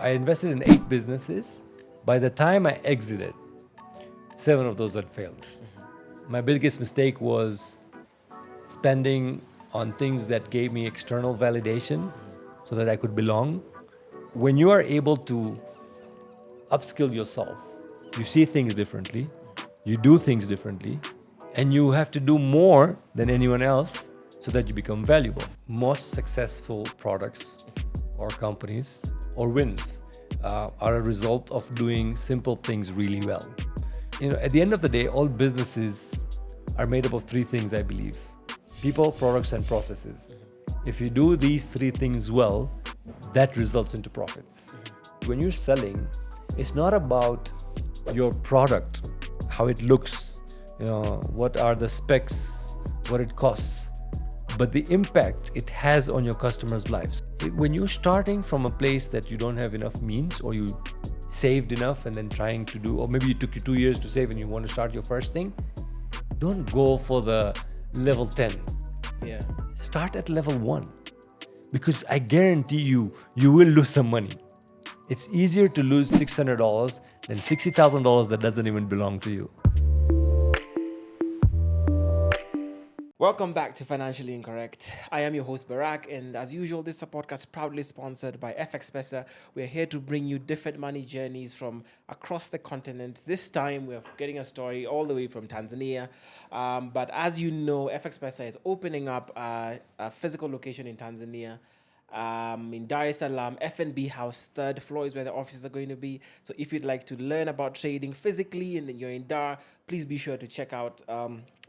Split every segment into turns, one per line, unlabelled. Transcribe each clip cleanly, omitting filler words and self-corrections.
I invested in 8 businesses. By the time I exited, 7 of those had failed. My biggest mistake was spending on things that gave me external validation so that I could belong. When you are able to upskill yourself, you see things differently, you do things differently, and you have to do more than anyone else so that you become valuable. Most successful products or companies or wins are a result of doing simple things really well. At the end of the day, all businesses are made up of 3 things, I believe: people, products, and processes. If you do these 3 things well, that results into profits. When you're selling, it's not about your product, how it looks, what are the specs, what it costs, but the impact it has on your customers' lives. When you're starting from a place that you don't have enough means, or you saved enough and then trying to do, or maybe it took you 2 years to save and you want to start your first thing, don't go for the level 10.
Yeah.
Start at level 1, because I guarantee you will lose some money. It's easier to lose $600 than $60,000 that doesn't even belong to you.
Welcome back to Financially Incorrect. I am your host, Barak, and as usual, this is a podcast proudly sponsored by FX. We're here to bring you different money journeys from across the continent. This time, we're getting a story all the way from Tanzania. But as you know, FX is opening up a physical location in Tanzania. In Dar es Salaam, F&B House, 3rd floor is where the offices are going to be. So if you'd like to learn about trading physically and you're in Dar, please be sure to check out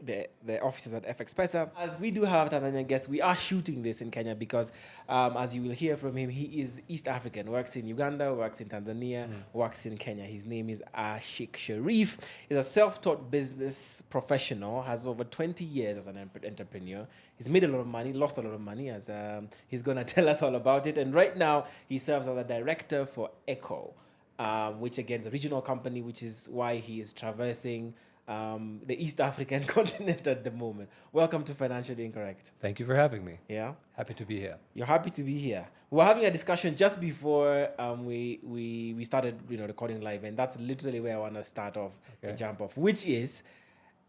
the offices at FX. As we do have Tanzanian guests, we are shooting this in Kenya because, as you will hear from him, he is East African, works in Uganda, works in Tanzania, works in Kenya. His name is Aashiq Shariff. He's a self-taught business professional, has over 20 years as an entrepreneur. He's made a lot of money, lost a lot of money, as he's going to tell us all about it. And right now, he serves as a director for Echo, which again is a regional company, which is why he is traversing the East African continent at the moment. Welcome to Financially Incorrect.
Thank you for having me.
Yeah.
Happy to be here.
You're happy to be here. We were having a discussion just before we started recording live, and that's literally where I want to start off and jump off, which is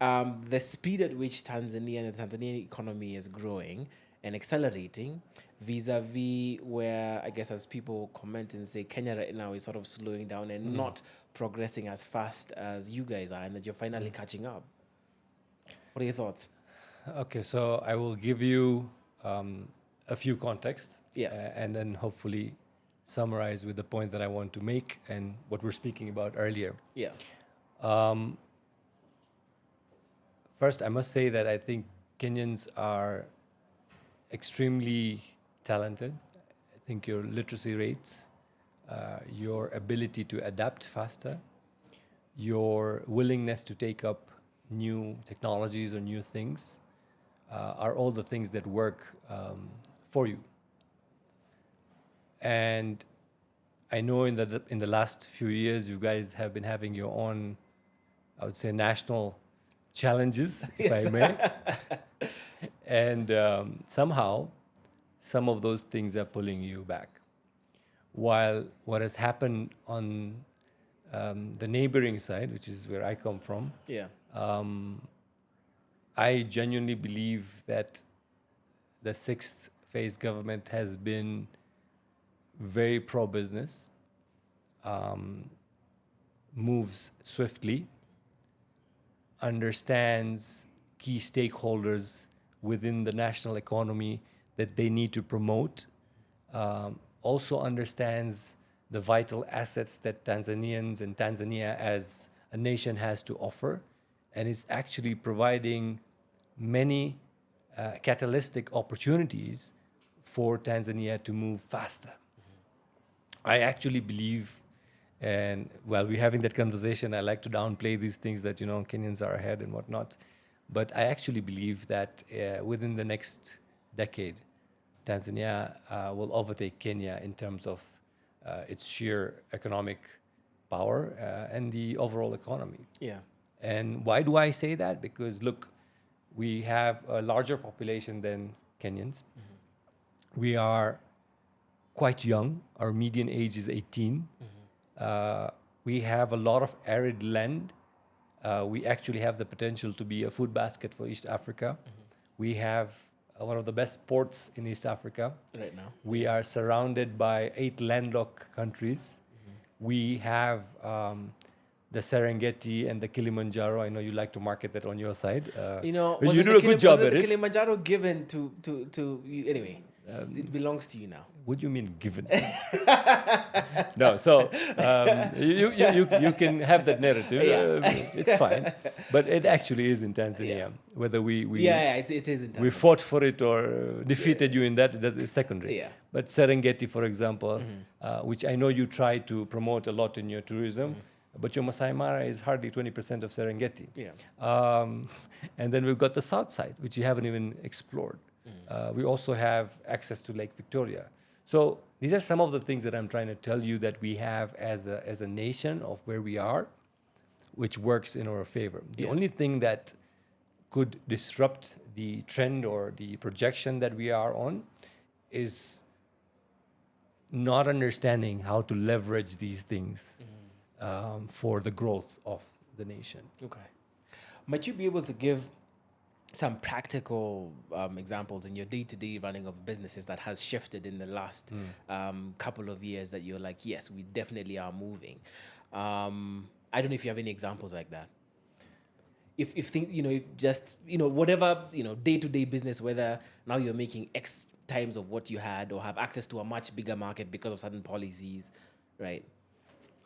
the speed at which Tanzania and the Tanzanian economy is growing and accelerating vis-a-vis where, I guess, as people comment and say, Kenya right now is sort of slowing down and not progressing as fast as you guys are, and that you're finally catching up. What are your thoughts?
Okay, so I will give you a few contexts, and then hopefully summarize with the point that I want to make and what we're speaking about earlier.
Yeah.
First, I must say that I think Kenyans are extremely talented. I think your literacy rates, your ability to adapt faster, your willingness to take up new technologies or new things are all the things that work for you. And I know in the last few years, you guys have been having your own, I would say, national challenges, if I may. And somehow, some of those things are pulling you back. While what has happened on the neighboring side, which is where I come from, I genuinely believe that the 6th phase government has been very pro-business, moves swiftly, understands key stakeholders within the national economy that they need to promote, also understands the vital assets that Tanzanians and Tanzania as a nation has to offer, and is actually providing many catalytic opportunities for Tanzania to move faster. I actually believe, and while we're having that conversation, I like to downplay these things that, Kenyans are ahead and whatnot. But I actually believe that within the next decade, Tanzania will overtake Kenya in terms of its sheer economic power and the overall economy.
Yeah.
And why do I say that? Because look, we have a larger population than Kenyans. We are quite young. Our median age is 18. We have a lot of arid land. We actually have the potential to be a food basket for East Africa. We have one of the best ports in East Africa.
Right now.
We are surrounded by 8 landlocked countries. We have the Serengeti and the Kilimanjaro. I know you like to market that on your side. But you do a good job
was
at
the
it.
Kilimanjaro given to you? Anyway, it belongs to you now.
What do you mean given? No, so you can have that narrative.
Yeah.
It's fine, but it actually is in Tanzania.
Yeah.
Whether we
It is in
we fought for it or defeated you in that is secondary.
Yeah.
But Serengeti, for example, which I know you try to promote a lot in your tourism, but your Masai Mara is hardly 20% of Serengeti.
Yeah.
And then we've got the south side, which you haven't even explored. We also have access to Lake Victoria. So these are some of the things that I'm trying to tell you that we have as a nation of where we are, which works in our favor. The only thing that could disrupt the trend or the projection that we are on is not understanding how to leverage these things for the growth of the nation.
Okay. Might you be able to give some practical examples in your day-to-day running of businesses that has shifted in the last couple of years that you're like, yes, we definitely are moving? I don't know if you have any examples like that. If think, whatever, day-to-day business, whether now you're making X times of what you had or have access to a much bigger market because of certain policies, right?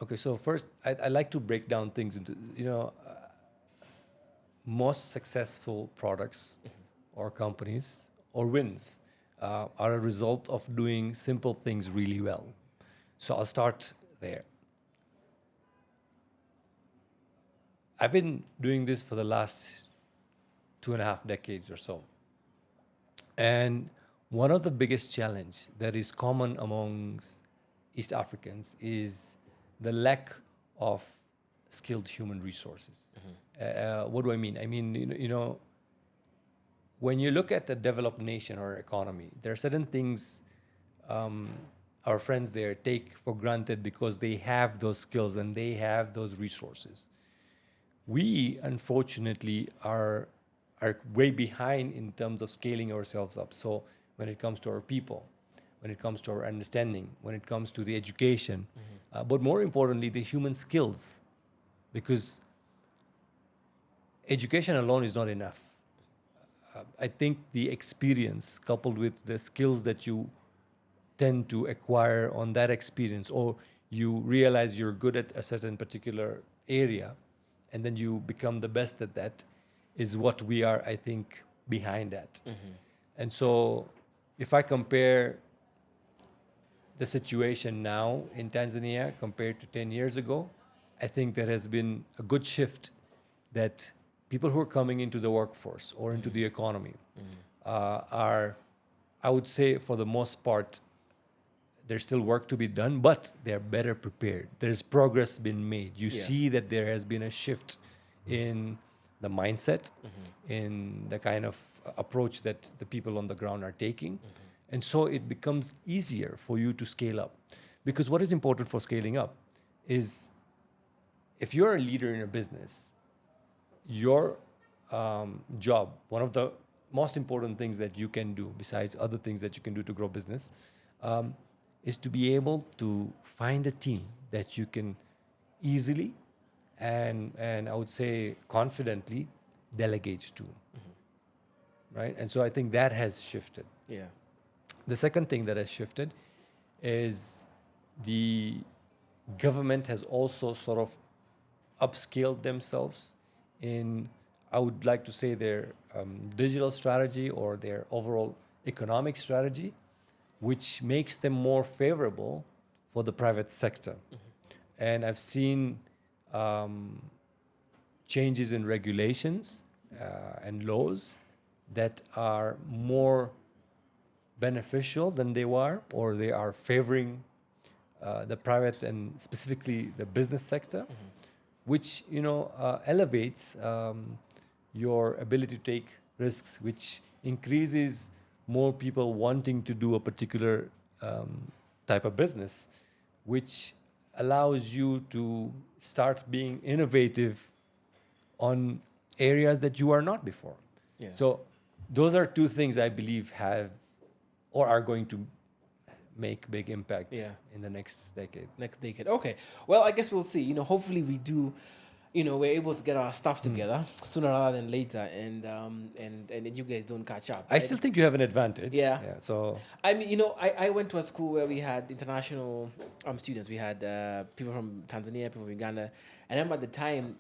Okay, so first, I like to break down things into, most successful products or companies or wins are a result of doing simple things really well. So I'll start there. I've been doing this for the last 2.5 decades or so. And one of the biggest challenge that is common amongst East Africans is the lack of skilled human resources. What do I mean? I mean, when you look at a developed nation or economy, there are certain things our friends there take for granted because they have those skills and they have those resources. We, unfortunately, are way behind in terms of scaling ourselves up. So when it comes to our people, when it comes to our understanding, when it comes to the education, but more importantly, the human skills, because education alone is not enough. I think the experience coupled with the skills that you tend to acquire on that experience, or you realize you're good at a certain particular area, and then you become the best at that, is what we are, I think, behind at. And so if I compare the situation now in Tanzania compared to 10 years ago, I think there has been a good shift that people who are coming into the workforce or into the economy are, I would say, for the most part, there's still work to be done, but they're better prepared. There's progress been made. You see that there has been a shift in the mindset, in the kind of approach that the people on the ground are taking. And so it becomes easier for you to scale up. Because what is important for scaling up is if you're a leader in a business, your job, one of the most important things that you can do, besides other things that you can do to grow business, is to be able to find a team that you can easily and I would say confidently delegate to. Right? And so I think that has shifted.
Yeah.
The second thing that has shifted is the government has also sort of upscaled themselves in, I would like to say, their digital strategy or their overall economic strategy, which makes them more favorable for the private sector. And I've seen changes in regulations and laws that are more beneficial than they were, or they are favoring the private and specifically the business sector, which elevates your ability to take risks, which increases more people wanting to do a particular type of business, which allows you to start being innovative on areas that you are not before.
Yeah.
So those are two things I believe have or are going to make big impact in the next decade.
Next decade. Okay. Well, I guess we'll see. Hopefully we do. We're able to get our stuff together sooner rather than later, and you guys don't catch up.
I still think you have an advantage.
Yeah.
So
I mean, I went to a school where we had international students. We had people from Tanzania, people from Uganda, and I remember at the time,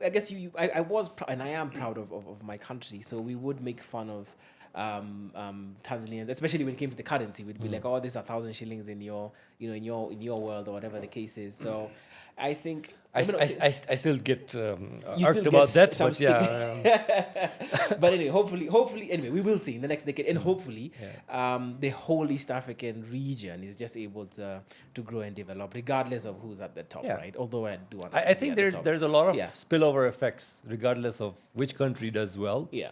I guess I was and I am proud of my country. So we would make fun of Tanzanians, especially when it came to the currency. We'd be like, "Oh, there's 1,000 shillings in your world," or whatever the case is. So I think
I still get
you
irked
still
about
get
that,
some
but yeah.
but anyway, hopefully, anyway, we will see in the next decade, and hopefully, the whole East African region is just able to grow and develop, regardless of who's at the top, right? Although I do understand.
I think there's a lot of
Yeah.
spillover effects, regardless of which country does well.
Yeah.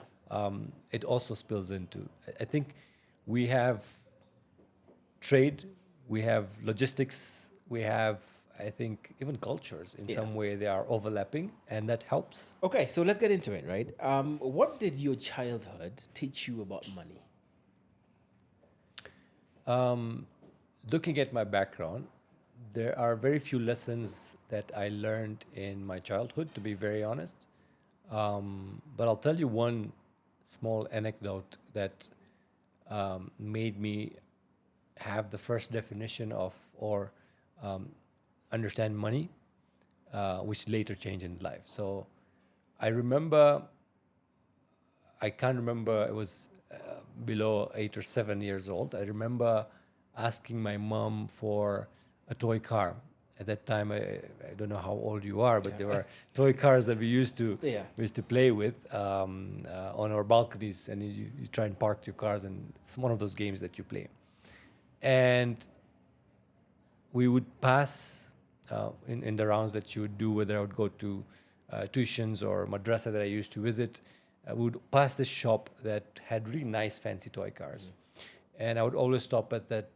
It also spills into. I think we have trade, we have logistics, we have, I think, even cultures in some way they are overlapping, and that helps.
Okay, so let's get into it, right? What did your childhood teach you about money?
Looking at my background, there are very few lessons that I learned in my childhood, to be very honest. But I'll tell you one small anecdote that made me have the first definition of or understand money, which later changed in life. So I remember, I can't remember, it was below 8 or 7 years old. I remember asking my mom for a toy car. At that time, I don't know how old you are, but there were toy cars that we used to play with on our balconies, and you try and park your cars, and it's one of those games that you play. And we would pass in the rounds that you would do, whether I would go to tuitions or madrasa that I used to visit, we would pass this shop that had really nice fancy toy cars. And I would always stop at that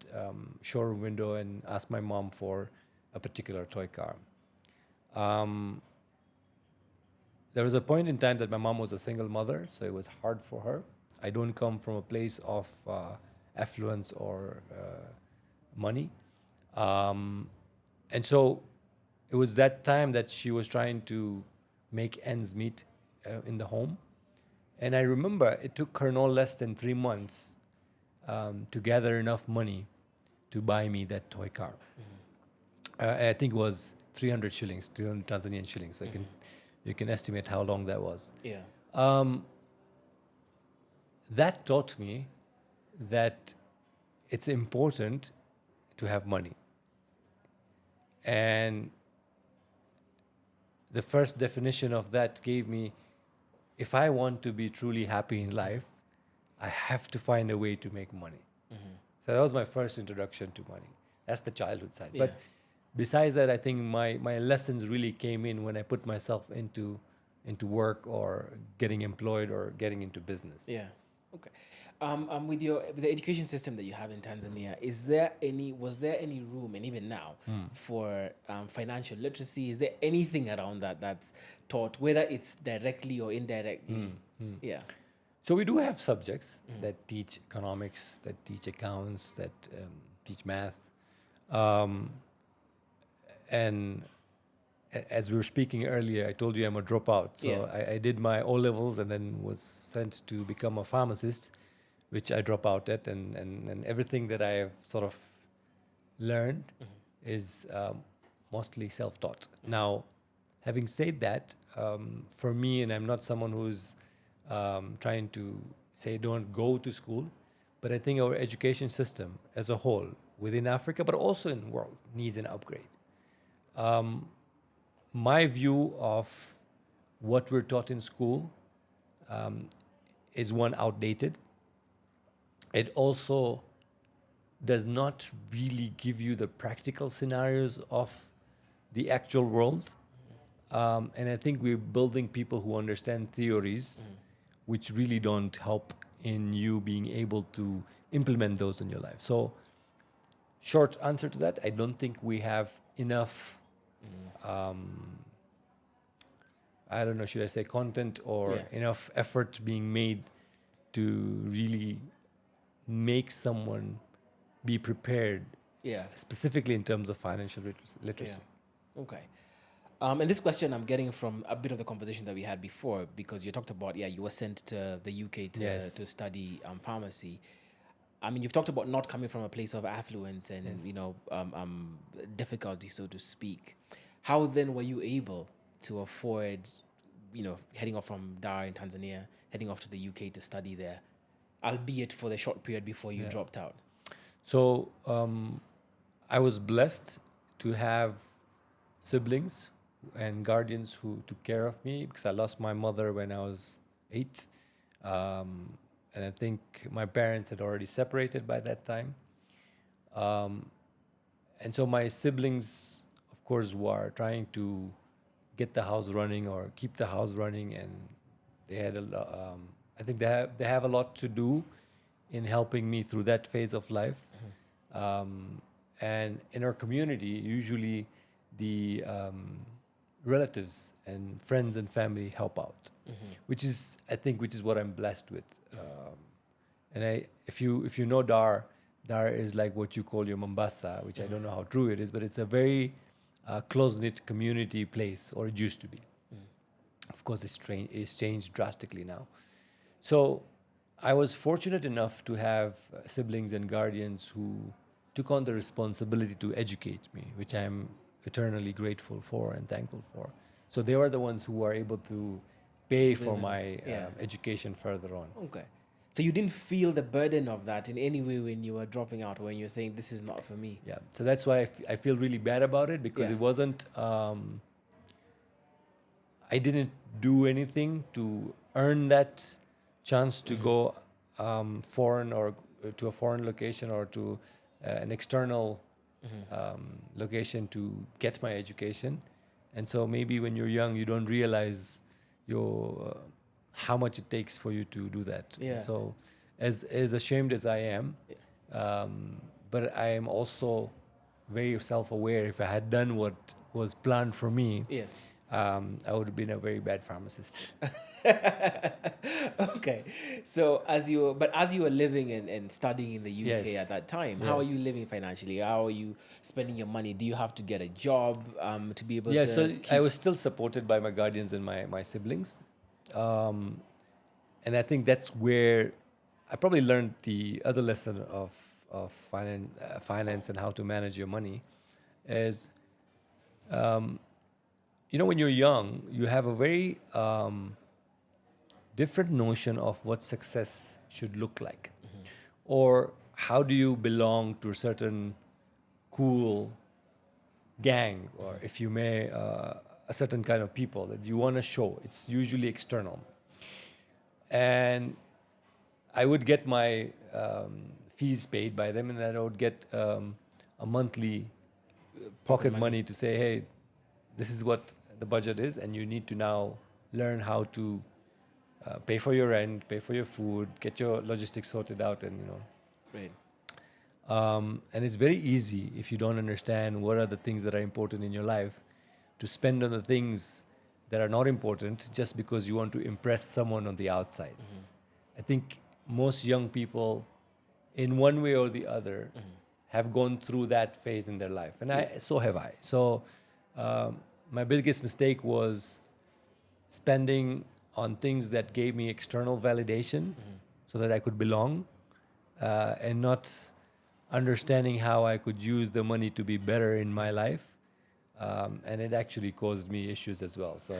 showroom window and ask my mom for a particular toy car. There was a point in time that my mom was a single mother, so it was hard for her. I don't come from a place of affluence or money. And so it was that time that she was trying to make ends meet in the home. And I remember it took her no less than 3 months to gather enough money to buy me that toy car. I think it was 300 shillings, 300 Tanzanian shillings. You can estimate how long that was.
Yeah.
That taught me that it's important to have money. And the first definition of that gave me, if I want to be truly happy in life, I have to find a way to make money. So that was my first introduction to money. That's the childhood side. But besides that, I think my lessons really came in when I put myself into work or getting employed or getting into business.
Yeah. Okay. With the education system that you have in Tanzania, was there any room, and even now, for financial literacy? Is there anything around that's taught, whether it's directly or indirectly? Yeah.
So we do have subjects that teach economics, that teach accounts, that teach math. And as we were speaking earlier, I told you I'm a dropout. So I did my O-levels and then was sent to become a pharmacist, which I drop out at. And everything that I have sort of learned is mostly self-taught. Now, having said that, for me, and I'm not someone who's trying to say don't go to school, but I think our education system as a whole within Africa, but also in the world, needs an upgrade. My view of what we're taught in school is one outdated. It also does not really give you the practical scenarios of the actual world. And I think we're building people who understand theories, which really don't help in you being able to implement those in your life. So short answer to that, I don't think we have enough. I don't know, should I say content or
Yeah.
enough effort being made to really make someone be prepared,
Yeah.
specifically in terms of financial literacy.
Yeah. Okay. And this question I'm getting from a bit of the conversation that we had before, because you talked about, you were sent to the UK
Yes.
to study pharmacy. I mean, you've talked about not coming from a place of affluence and, difficulty, so to speak. How then were you able to afford, heading off from Dar in Tanzania, heading off to the UK to study there, albeit for the short period before you dropped out?
So I was blessed to have siblings and guardians who took care of me because I lost my mother when I was 8. And I think my parents had already separated by that time. And so my siblings, of course, were trying to get the house running or keep the house running, and they had I think they have a lot to do in helping me through that phase of life. And in our community, usually the relatives and friends and family help out, which is what I'm blessed with. And if you know Dar, Dar is like what you call your Mombasa, which I don't know how true it is, but it's a very close knit community place, or it used to be. Of course, it's changed drastically now. So I was fortunate enough to have siblings and guardians who took on the responsibility to educate me, which I'm eternally grateful for and thankful for. So they were the ones who were able to pay for my education further on.
Okay. So you didn't feel the burden of that in any way when you were dropping out, when you were saying, this is not for me?
Yeah. So that's why I feel really bad about it, because
Yeah.
it wasn't, I didn't do anything to earn that chance to go foreign or to a foreign location or to an external location to get my education. And so maybe when you're young, you don't realize your how much it takes for you to do that.
Yeah.
So as ashamed as I am, but I am also very self-aware. If I had done what was planned for me,
Yes.
I would have been a very bad pharmacist.
Okay. So as you were living and studying in the UK
Yes.
at that time, how are
Yes.
you living financially? How are you spending your money? Do you have to get a job to be able
Yeah,
to
so
keep...
I was still supported by my guardians and my siblings. And I think that's where I probably learned the other lesson of finance and how to manage your money is, when you're young, you have a very different notion of what success should look like, or how do you belong to a certain cool gang, or if you may, a certain kind of people that you want to show. It's usually external. And I would get my fees paid by them, and then I would get a monthly pocket money to say, hey, this is what the budget is, and you need to now learn how to pay for your rent, pay for your food, get your logistics sorted out, and
Right.
and it's very easy, if you don't understand what are the things that are important in your life, to spend on the things that are not important just because you want to impress someone on the outside. I think most young people, in one way or the other, have gone through that phase in their life, and so have I. So my biggest mistake was spending on things that gave me external validation so that I could belong, and not understanding how I could use the money to be better in my life. And it actually caused me issues as well. So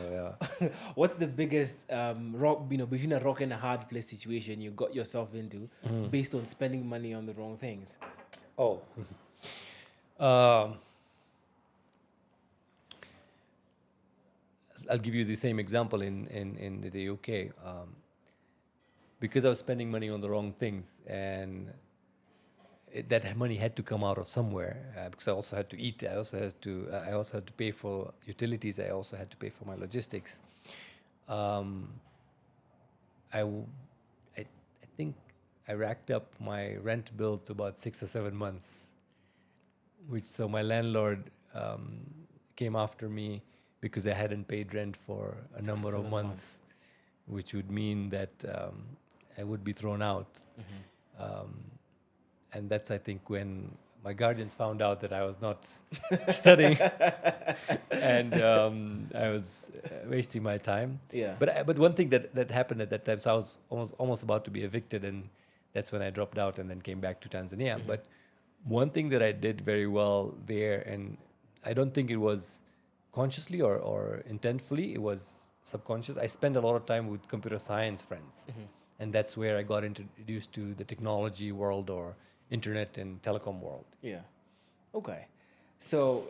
What's the biggest between a rock and a hard place situation you got yourself into based on spending money on the wrong things?
oh, um, I'll give you the same example in the UK. Because I was spending money on the wrong things, and that money had to come out of somewhere, because I also had to eat. I also had to pay for utilities. I also had to pay for my logistics. Um, I, w- I think I racked up my rent bill to about 6 or 7 months, so my landlord came after me because I hadn't paid rent for a number of
7
months, which would mean that I would be thrown out. And that's, I think, when my guardians found out that I was not studying and I was wasting my time.
Yeah.
But one thing that happened at that time, so I was almost about to be evicted, and that's when I dropped out and then came back to Tanzania. But one thing that I did very well there, and I don't think it was consciously or intentfully, it was subconscious. I spent a lot of time with computer science friends, and that's where I got introduced to the technology world or internet and telecom world.
Yeah. Okay. So,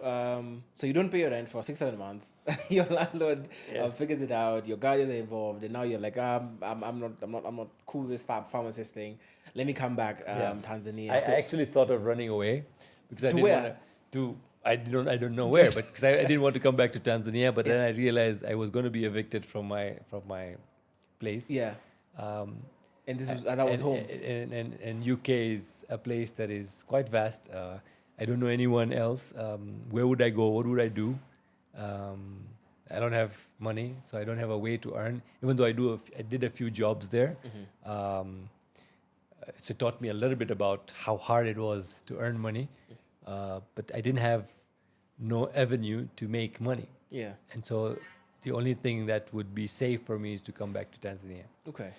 so you don't pay your rent for 6 7 months. Your landlord
Yes.
figures it out. Your guardians are involved, and now you're like, I'm not cool with this pharmacist thing. Let me come back, Tanzania.
I actually thought of running away because I
To
didn't
where?
want to. I don't know where, but because I didn't want to come back to Tanzania. But then I realized I was going to be evicted from my place.
Yeah.
Um,
And this was, and that was home.
And UK is a place that is quite vast. I don't know anyone else. Where would I go? What would I do? I don't have money, so I don't have a way to earn. Even though I did a few jobs there. So it taught me a little bit about how hard it was to earn money. But I didn't have no avenue to make money.
Yeah.
And so the only thing that would be safe for me is to come back to Tanzania.
Okay.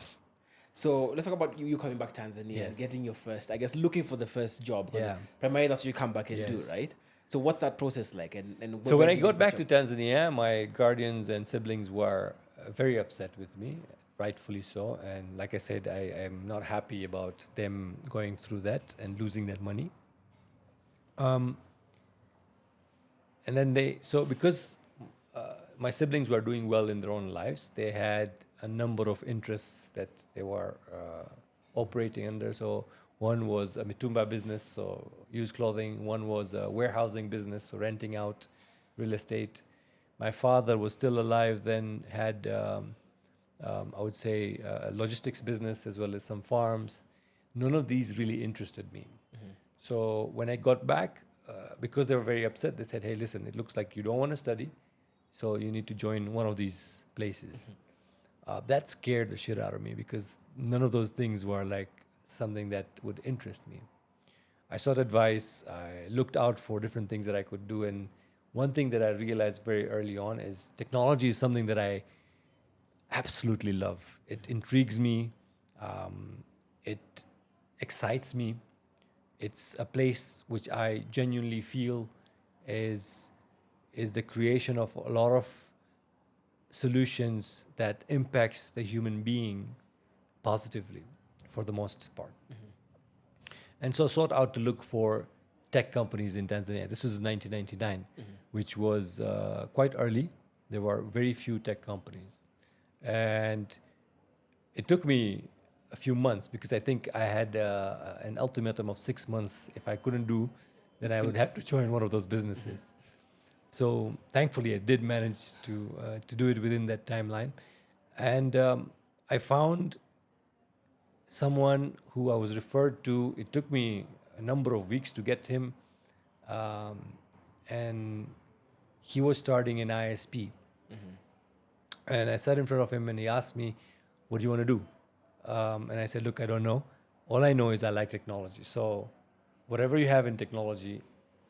So let's talk about you coming back to Tanzania and
Yes.
getting your first, I guess, looking for the first job. 'Cause
Yeah.
primarily that's what you come back and do,
Yes.
right? So what's that process like? And
So when I got back
to
to Tanzania, my guardians and siblings were very upset with me, rightfully so. And like I said, I am not happy about them going through that and losing that money. And then because my siblings were doing well in their own lives, they had a number of interests that they were operating under. So one was a mitumba business, so used clothing. One was a warehousing business, so renting out real estate. My father was still alive then, had I would say a logistics business as well as some farms. None of these really interested me. So when I got back, because they were very upset, they said, "Hey, listen, it looks like you don't want to study, so you need to join one of these places." That scared the shit out of me because none of those things were like something that would interest me. I sought advice. I looked out for different things that I could do, and one thing that I realized very early on is technology is something that I absolutely love. It intrigues me. It excites me. It's a place which I genuinely feel is the creation of a lot of solutions that impacts the human being positively for the most part. And so sought out to look for tech companies in Tanzania. This was 1999, which was quite early. There were very few tech companies. And it took me a few months because I think I had an ultimatum of 6 months. If I couldn't do, then I would have to join one of those businesses. So thankfully, I did manage to do it within that timeline. And I found someone who I was referred to. It took me a number of weeks to get him. And he was starting an ISP. And I sat in front of him and he asked me, "What do you want to do?" And I said, "Look, I don't know. All I know is I like technology. So whatever you have in technology,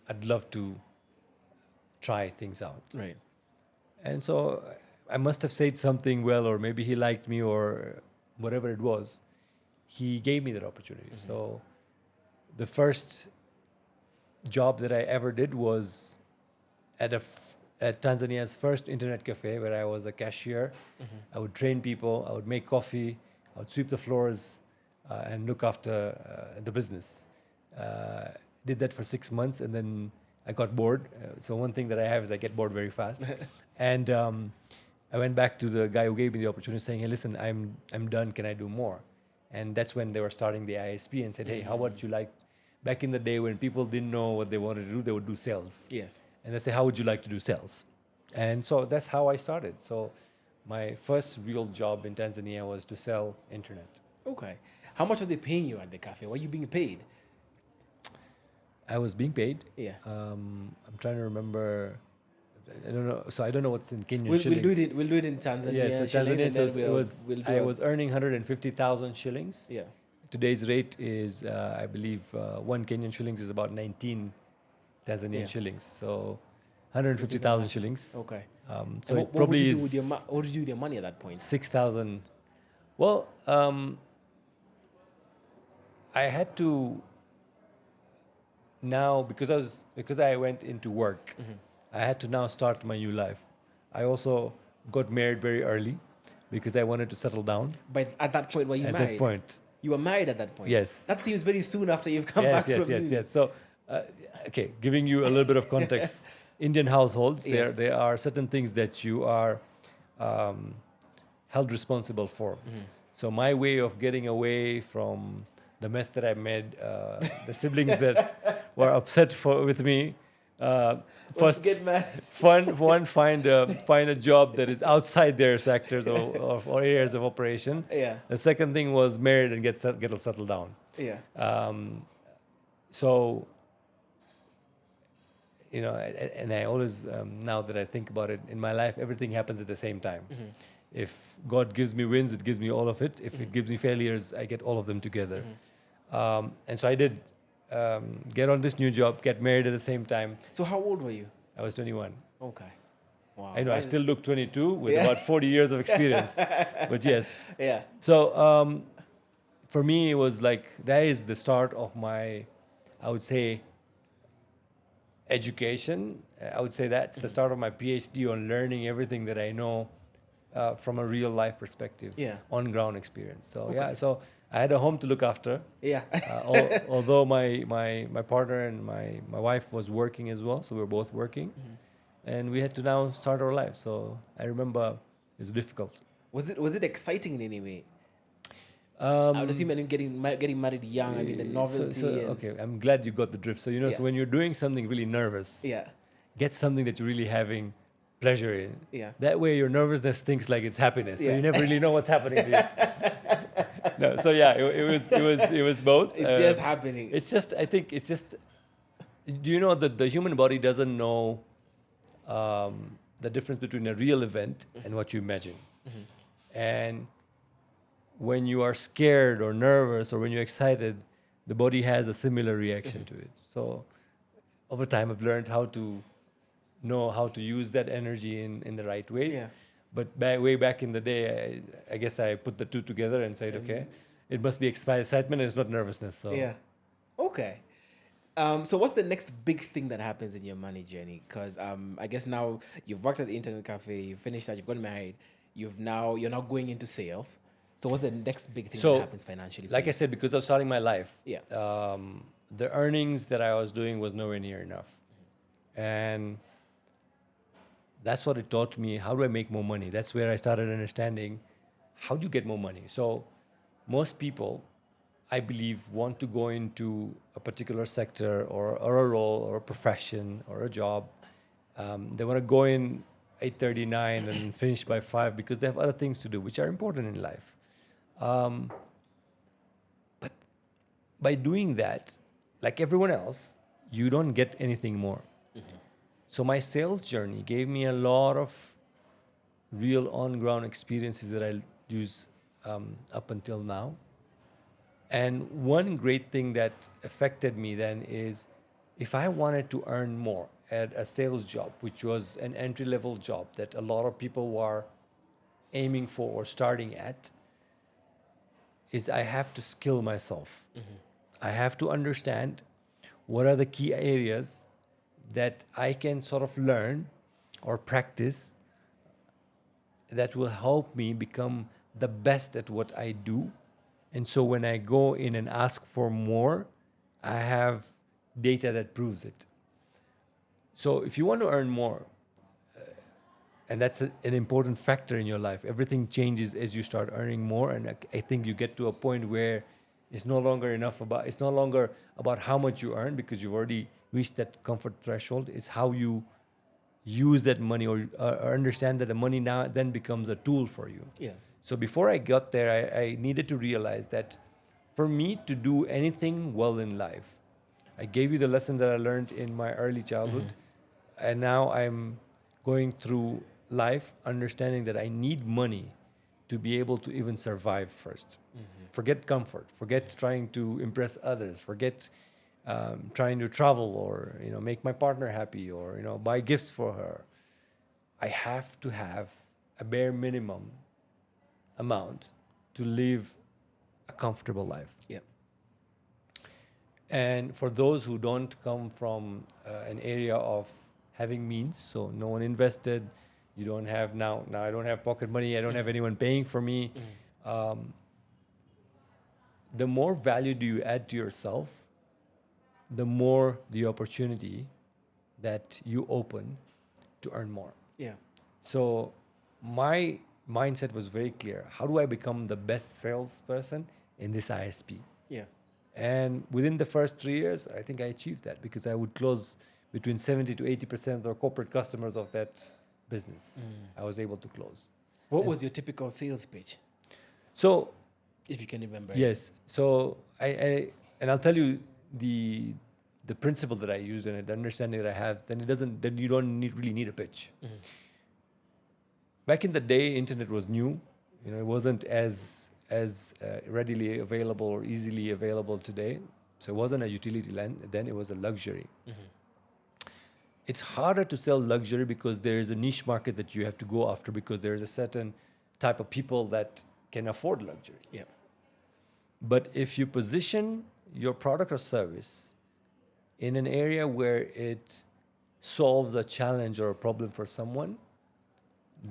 I'd love to try things out."
Right.
And so I must have said something well, or maybe he liked me, or whatever it was. He gave me that opportunity. So the first job that I ever did was at Tanzania's first internet cafe, where I was a cashier. I would train people, I would make coffee, I would sweep the floors, and look after the business. Did that for 6 months, and then I got bored. So one thing that I have is I get bored very fast. And I went back to the guy who gave me the opportunity, saying, "Hey, listen, I'm done. Can I do more?" And that's when they were starting the ISP, and said, "Hey, how about you like?" Back in the day when people didn't know what they wanted to do, they would do sales.
Yes.
And they say, "How would you like to do sales?" And so that's how I started. So my first real job in Tanzania was to sell internet.
Okay. How much are they paying you at the cafe? What are you being paid?
I was being paid.
Yeah.
I'm trying to remember. I don't know. So I don't know what's in Kenyan
We'll
shillings.
do it in Tanzania.
Yeah, so
shillings,
Tanzania,
and
so
then
it was,
we'll do
I
a-
was earning 150,000 shillings.
Yeah.
Today's rate is, I believe, 1 Kenyan shillings is about 19 Tanzanian
Yeah.
shillings. So 150,000 shillings.
Okay.
So
And
it
what would
probably
you
is
do with what would you do with your money at that point?
6,000. Well, I had to now because I went into work. I had to now start my new life. I also got married very early because I wanted to settle down.
But at that point, were you
At
married?
that point,
You were married at that point.
yes.
That seems very soon after you've come
Yes,
back
yes,
from
yes,
uni.
yes. So, okay, giving you a little bit of context. Indian households,
Yes.
there are certain things that you are held responsible for. So my way of getting away from the mess that I made, the siblings that were upset with me,
Was
first
to get married.
find a job that is outside their sectors or areas of operation.
Yeah.
The second thing was married and get settled down.
Yeah.
So, you know, and I always, now that I think about it, in my life, everything happens at the same time. If God gives me wins, it gives me all of it. If it gives me failures, I get all of them together. And so I did get on this new job, get married at the same time.
So how old were you?
I was 21.
Okay. Wow.
I know, I
That is-
still look 22 with
Yeah.
about 40 years of experience. But yes.
Yeah.
So for me, it was like, that is the start of my, I would say, education. I would say that's the start of my PhD on learning everything that I know from a real life perspective,
Yeah.
on ground experience. So yeah, so I had a home to look after.
Yeah.
Although my partner and my wife was working as well, so we were both working, and we had to now start our life. So I remember it was difficult.
Was it exciting in any way?
Um,
I would assume getting married young. I mean, the novelty. and,
okay, I'm glad you got the drift. So you know,
Yeah.
so when you're doing something really nervous,
Yeah.
get something that you're really having pleasure in.
Yeah.
That way, your nervousness thinks like it's happiness. So
Yeah.
you never really know what's happening to you. No, so yeah, it was both.
It's just happening.
It's just, I think it's just, do you know that the human body doesn't know the difference between a real event and what you imagine. And when you are scared or nervous or when you're excited, the body has a similar reaction to it. So over time, I've learned how to know how to use that energy in the right ways.
Yeah.
But way back in the day, I guess I put the two together and said, okay, it must be excitement and it's not nervousness. So
Yeah. Okay. So what's the next big thing that happens in your money journey? Because I guess now you've worked at the internet cafe, you've finished that, you've got married, you're now going into sales. So what's the next big thing
So,
that happens financially?
like I said, because I was starting my life,
Yeah.
the earnings that I was doing was nowhere near enough. And that's what it taught me. How do I make more money? That's where I started understanding how do you get more money. So most people, I believe, want to go into a particular sector or a role or a profession or a job. They want to go in 8:39 and finish by 5 because they have other things to do, which are important in life. But by doing that, like everyone else, you don't get anything more. So my sales journey gave me a lot of real on-ground experiences that I use up until now. And one great thing that affected me then is if I wanted to earn more at a sales job, which was an entry-level job that a lot of people were aiming for or starting at, is I have to skill myself. I have to understand what are the key areas that I can sort of learn or practice that will help me become the best at what I do. And so when I go in and ask for more, I have data that proves it. So if you want to earn more, and that's an important factor in your life, everything changes as you start earning more. And I think you get to a point where it's no longer about how much you earn because you've already reached that comfort threshold. It's how you use that money or understand that the money now then becomes a tool for you.
Yeah.
So before I got there, I needed to realize that for me to do anything well in life, I gave you the lesson that I learned in my early childhood, and now I'm going through life understanding that I need money to be able to even survive 1st. Forget comfort, forget trying to impress others, forget trying to travel or make my partner happy or buy gifts for her. I have to have a bare minimum amount to live a comfortable life.
Yeah.
And for those who don't come from an area of having means, so no one invested, you don't have now I don't have pocket money, I don't have anyone paying for me. The more value do you add to yourself, the more the opportunity that you open to earn more.
Yeah.
So my mindset was very clear. How do I become the best salesperson in this ISP?
Yeah.
And within the first 3 years, I think I achieved that because I would close between 70 to 80% of the corporate customers of that business. I was able to close.
What was your typical sales pitch,
So
if you can remember?
yes, so I and I'll tell you the principle that I use and the understanding that I have. Then you don't really need a pitch. Back in the day, internet was new. It wasn't as readily available or easily available today. So it wasn't a utility land. Then it was a luxury. It's harder to sell luxury because there is a niche market that you have to go after because there is a certain type of people that can afford luxury.
Yeah.
But if you position your product or service in an area where it solves a challenge or a problem for someone,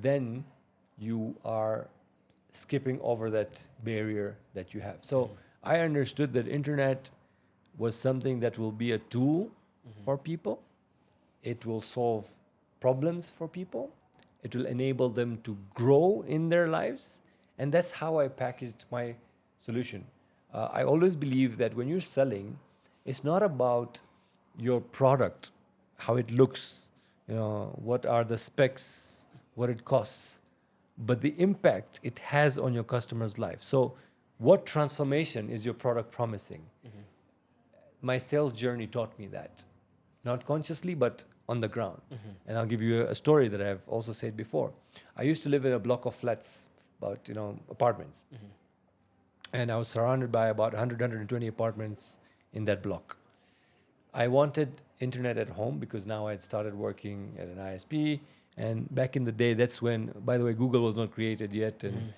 then you are skipping over that barrier that you have. So I understood that internet was something that will be a tool for people. It will solve problems for people. It will enable them to grow in their lives. And that's how I packaged my solution. I always believe that when you're selling, it's not about your product, how it looks, what are the specs, what it costs, but the impact it has on your customer's life. So what transformation is your product promising? My sales journey taught me that, not consciously, but on the ground. And I'll give you a story that I've also said before. I used to live in a block of flats, about apartments. And I was surrounded by about 100, 120 apartments in that block. I wanted internet at home because now I had started working at an ISP. And back in the day, that's when, by the way, Google was not created yet. And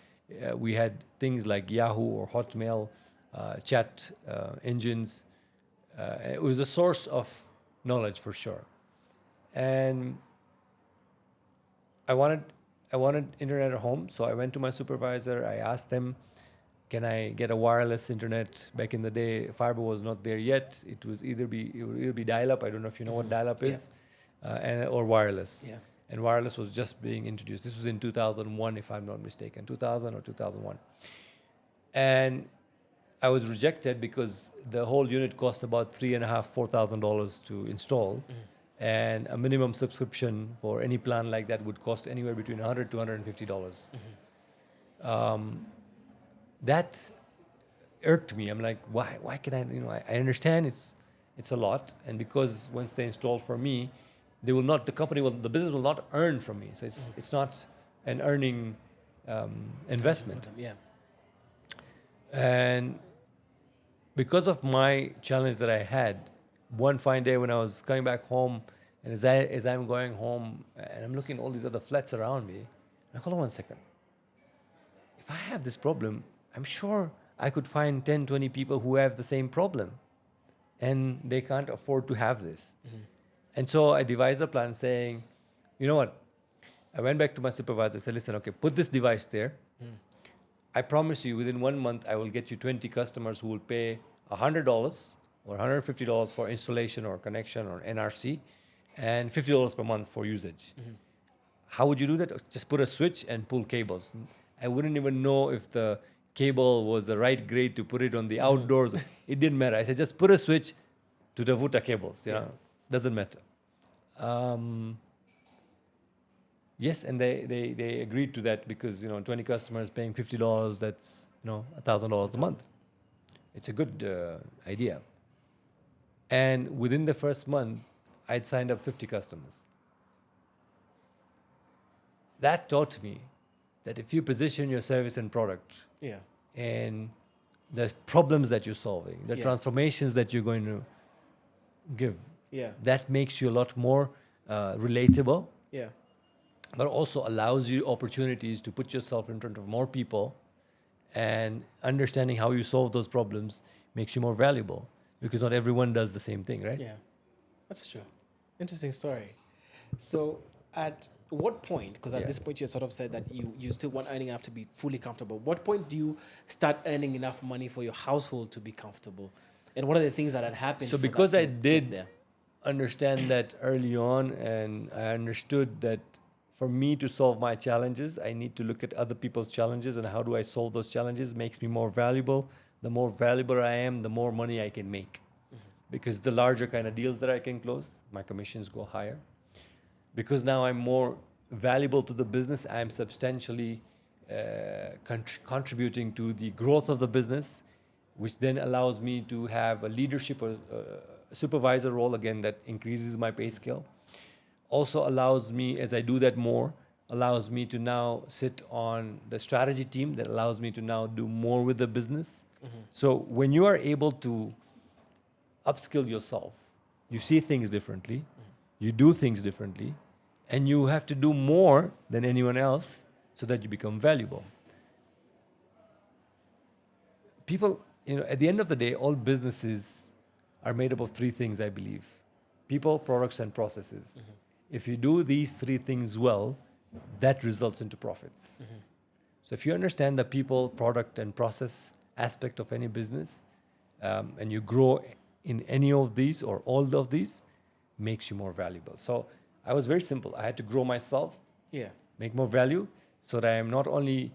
we had things like Yahoo or Hotmail, chat engines. It was a source of knowledge for sure. And I wanted internet at home. So I went to my supervisor. I asked them, can I get a wireless internet? Back in the day, fiber was not there yet. It would either be dial-up. I don't know if you know what dial-up is, or wireless.
Yeah.
And wireless was just being introduced. This was in 2001, if I'm not mistaken, 2000 or 2001. And I was rejected because the whole unit cost about $3,500–4,000 to install, and a minimum subscription for any plan like that would cost anywhere between $100 to $150. That irked me. I'm like, why can I understand it's a lot, and because once they install for me, the business will not earn from me. So it's not an earning investment.
Yeah.
And because of my challenge that I had, one fine day when I was coming back home, and as I'm going home, and I'm looking at all these other flats around me, and hold on one second. If I have this problem, I'm sure I could find 10, 20 people who have the same problem, and they can't afford to have this. And so I devised a plan saying, you know what? I went back to my supervisor. I said, listen, okay, put this device there. I promise you within 1 month, I will get you 20 customers who will pay $100 or $150 for installation or connection or NRC, and $50 per month for usage. How would you do that? Just put a switch and pull cables. I wouldn't even know if the cable was the right grade to put it on the outdoors. It didn't matter. I said, just put a switch to the Vuta cables. Doesn't matter. Yes, and they agreed to that because 20 customers paying $50, that's $1,000 a month. It's a good idea. And within the first month, I'd signed up 50 customers. That taught me that if you position your service and product
Yeah.
and the problems that you're solving, the
Yeah.
transformations that you're going to give,
Yeah.
that makes you a lot more relatable,
Yeah.
but also allows you opportunities to put yourself in front of more people, and understanding how you solve those problems makes you more valuable, because not everyone does the same thing, right?
Yeah. That's true. Interesting story. So at what point, because at
Yeah.
this point you sort of said that you still want earning enough to be fully comfortable. What point do you start earning enough money for your household to be comfortable? And what are the things that had happened?
So
for
because
that
I
to get
did
there?
understand that early on, and I understood that for me to solve my challenges, I need to look at other people's challenges and how do I solve those challenges makes me more valuable. The more valuable I am, the more money I can make. Because the larger kind of deals that I can close, my commissions go higher. Because now I'm more valuable to the business, I'm substantially contributing to the growth of the business, which then allows me to have a leadership or supervisor role again that increases my pay scale. Also allows me, as I do that more, allows me to now sit on the strategy team that allows me to now do more with the business. So when you are able to upskill yourself, you see things differently, you do things differently, and you have to do more than anyone else so that you become valuable. People, at the end of the day, all businesses are made up of three things, I believe: people, products, and processes. If you do these three things well, that results into profits. So if you understand the people, product, and process aspect of any business, and you grow in any of these or all of these, makes you more valuable. So I was very simple. I had to grow myself,
Yeah.
make more value, so that I am not only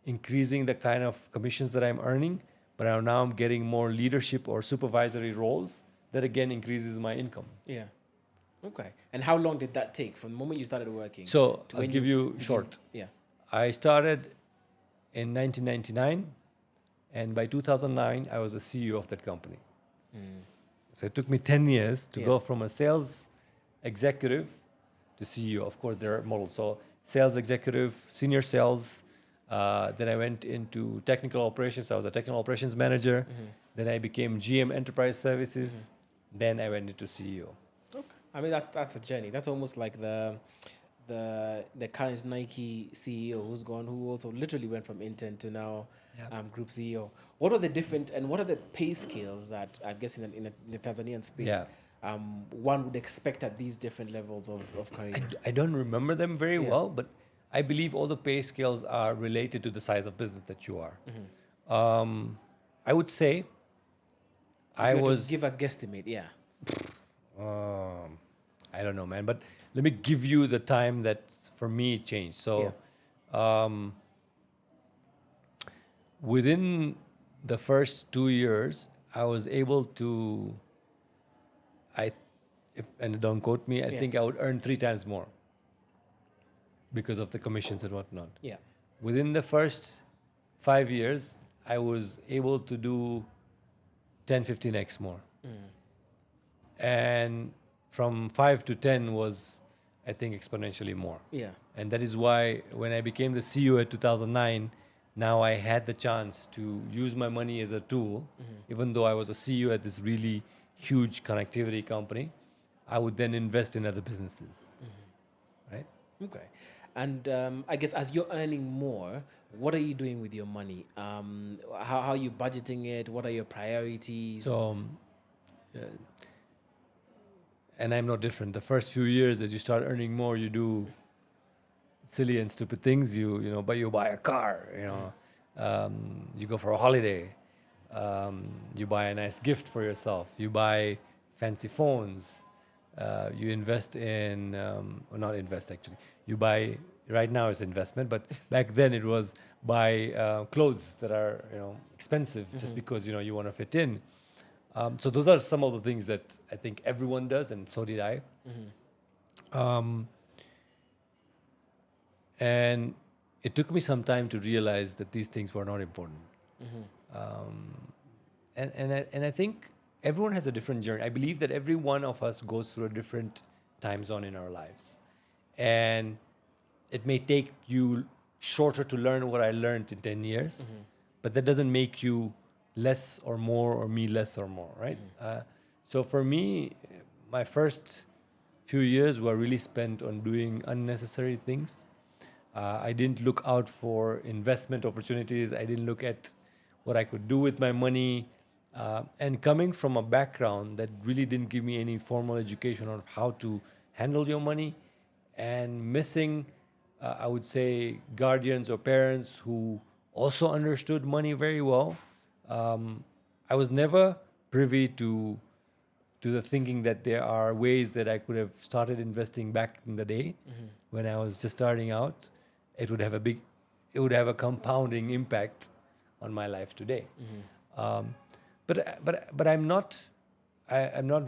increasing the kind of commissions that I'm earning, but I'm getting more leadership or supervisory roles that again increases my income.
Yeah. Okay. And how long did that take from the moment you started working?
So
to
I'll
when
give you
begin-
short.
Yeah.
I started in 1999, and by 2009, I was the CEO of that company. So it took me 10 years to
Yeah.
go from a sales executive to CEO. Of course, there are models. So sales executive, senior sales. Then I went into technical operations. I was a technical operations manager. Then I became GM Enterprise Services. Then I went into CEO.
Okay. I mean that's a journey. That's almost like the current Nike CEO who also literally went from intern to now
Yep.
group CEO. What are the different and what are the pay scales that I guess in the Tanzanian space
Yeah.
one would expect at these different levels of careers?
I don't remember them very
Yeah.
well, but I believe all the pay scales are related to the size of business that you are. I would say
If
I
you were to
was,
give a guesstimate, yeah.
I don't know, man, but let me give you the time that for me it changed. So within the first 2 years, I was able to, and don't quote me, I
Yeah.
think I would earn 3 times more because of the commissions and whatnot.
Yeah.
Within the first 5 years, I was able to do 10, 15x more. And from 5 to 10 was, I think, exponentially more.
Yeah.
And that is why when I became the CEO at 2009, now I had the chance to use my money as a tool. Even though I was a CEO at this really huge connectivity company, I would then invest in other businesses. Right?
Okay. And I guess as you're earning more, what are you doing with your money? How are you budgeting it? What are your priorities?
So, and I'm no different. The first few years, as you start earning more, you do silly and stupid things. But you buy a car. You go for a holiday. You buy a nice gift for yourself. You buy fancy phones. You invest in, or not invest actually. You buy, right now it's investment, but back then it was buy clothes that are expensive just because you want to fit in. So those are some of the things that I think everyone does, and so did I. And it took me some time to realize that these things were not important. And I think everyone has a different journey. I believe that every one of us goes through a different time zone in our lives. And it may take you shorter to learn what I learned in 10 years, but that doesn't make you less or more or me less or more, right? So for me, my first few years were really spent on doing unnecessary things. I didn't look out for investment opportunities. I didn't look at what I could do with my money. And coming from a background that really didn't give me any formal education on how to handle your money, and missing, I would say, guardians or parents who also understood money very well, I was never privy to the thinking that there are ways that I could have started investing back in the day when I was just starting out. It would have a compounding impact on my life today. But I'm not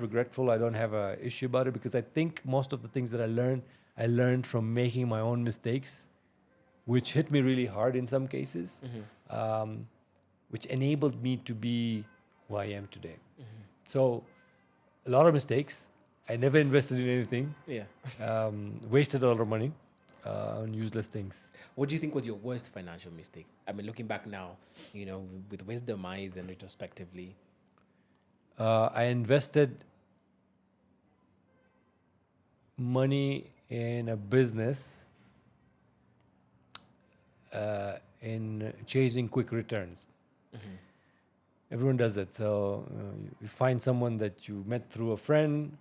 regretful. I don't have a issue about it, because I think most of the things that I learned from making my own mistakes, which hit me really hard in some cases, which enabled me to be who I am today. So a lot of mistakes. I never invested in anything.
Yeah.
Wasted a lot of money on useless things.
What do you think was your worst financial mistake? I mean, looking back now, with wisdom eyes and retrospectively.
I invested money in a business in chasing quick returns. Everyone does it. So you find someone that you met through a friend.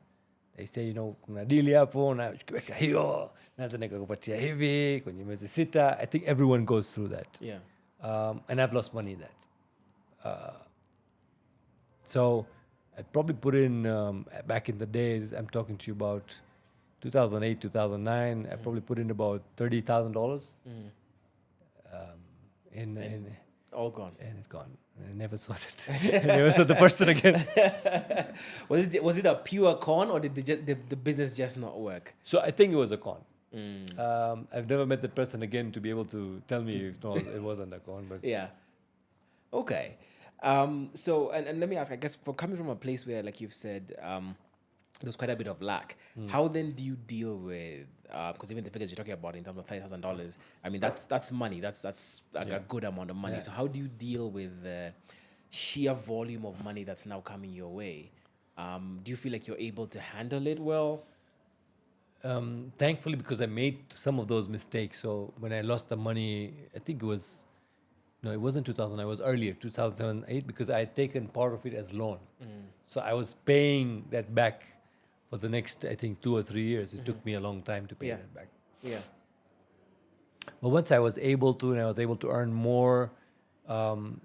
They say, kuna deal hapo na ukiweka hiyo naweza nikakupatia hivi kwenye miezi sita. I think everyone goes through that.
Yeah.
And I've lost money in that. So I probably put in, back in the days, I'm talking to you about 2008, 2009, I probably put in about $30,000 in
all gone.
and it's gone. I never saw it. I never saw the person again.
Was it a pure con, or did the business just not work?
So I think it was a con. I've never met that person again to be able to tell me if no, it wasn't a con. But
Yeah. Okay. So and let me ask, I guess, for coming from a place where, like you've said, there's quite a bit of lack. How then do you deal with, because even the figures you're talking about in terms of $30,000, I mean, that's money. That's like a good amount of money.
Yeah.
So how do you deal with the sheer volume of money that's now coming your way? Do you feel like you're able to handle it well?
thankfully, because I made some of those mistakes. So when I lost the money, I think it wasn't 2000. I was earlier, 2008, because I had taken part of it as loan. So I was paying that back for the next, I think, 2 or 3 years. It took me a long time to pay that back.
Yeah.
But once I was able to, and I was able to earn more,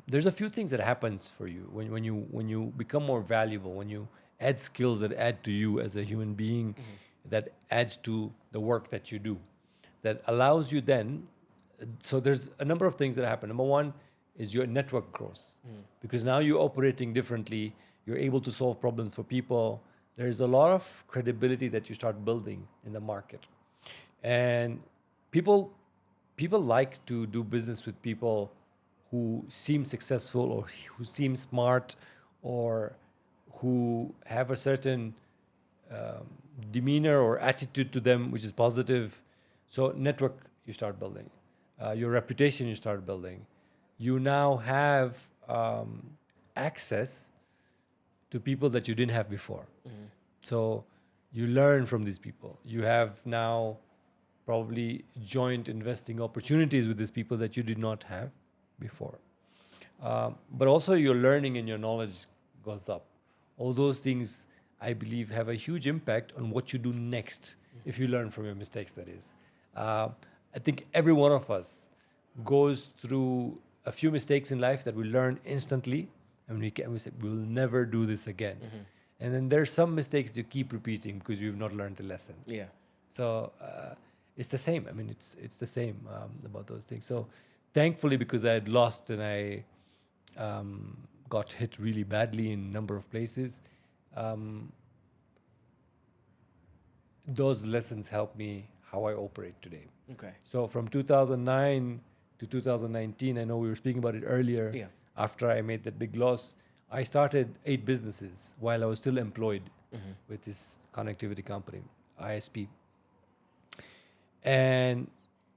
there's a few things that happens for you when you become more valuable, when you add skills that add to you as a human being, that adds to the work that you do, that allows you then. So there's a number of things that happen. Number one is your network grows, because now you're operating differently. You're able to solve problems for people. There's a lot of credibility that you start building in the market, and people like to do business with people who seem successful, or who seem smart, or who have a certain demeanor or attitude to them which is positive. So network you start building, your reputation you start building. You now have access to people that you didn't have before. So you learn from these people. You have now probably joint investing opportunities with these people that you did not have before. But also your learning and your knowledge goes up. All those things, I believe, have a huge impact on what you do next, if you learn from your mistakes, that is. I think every one of us goes through a few mistakes in life that we learn instantly, and we say, we will never do this again. And then there's some mistakes you keep repeating because you've not learned the lesson.
Yeah.
So it's the same. I mean, it's the same about those things. So thankfully, because I had lost and I got hit really badly in a number of places, those lessons helped me how I operate today.
Okay.
So from 2009 to 2019, I know we were speaking about it earlier.
Yeah.
After I made that big loss, I started 8 businesses while I was still employed with this connectivity company, ISP. And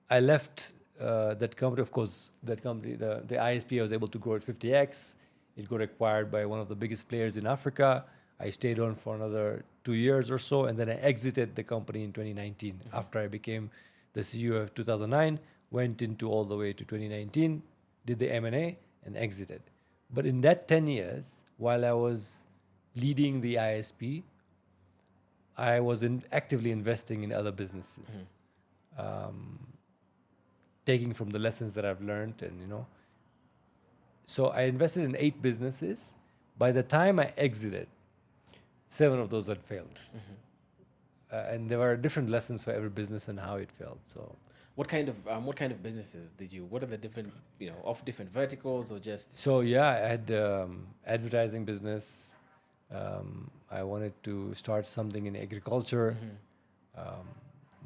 I left that company. Of course, that company, the ISP, I was able to grow at 50x. It got acquired by one of the biggest players in Africa. I stayed on for another 2 years or so, and then I exited the company in 2019 after I became the CEO of 2009. Went into all the way to 2019, did the M&A, and exited. But in that 10 years, while I was leading the ISP, I was actively investing in other businesses, taking from the lessons that I've learned, and. So I invested in 8 businesses. By the time I exited, 7 of those had failed, and there were different lessons for every business and how it failed. So.
What kind of businesses did you? What are the different, of different verticals or just?
So yeah, I had advertising business. I wanted to start something in agriculture.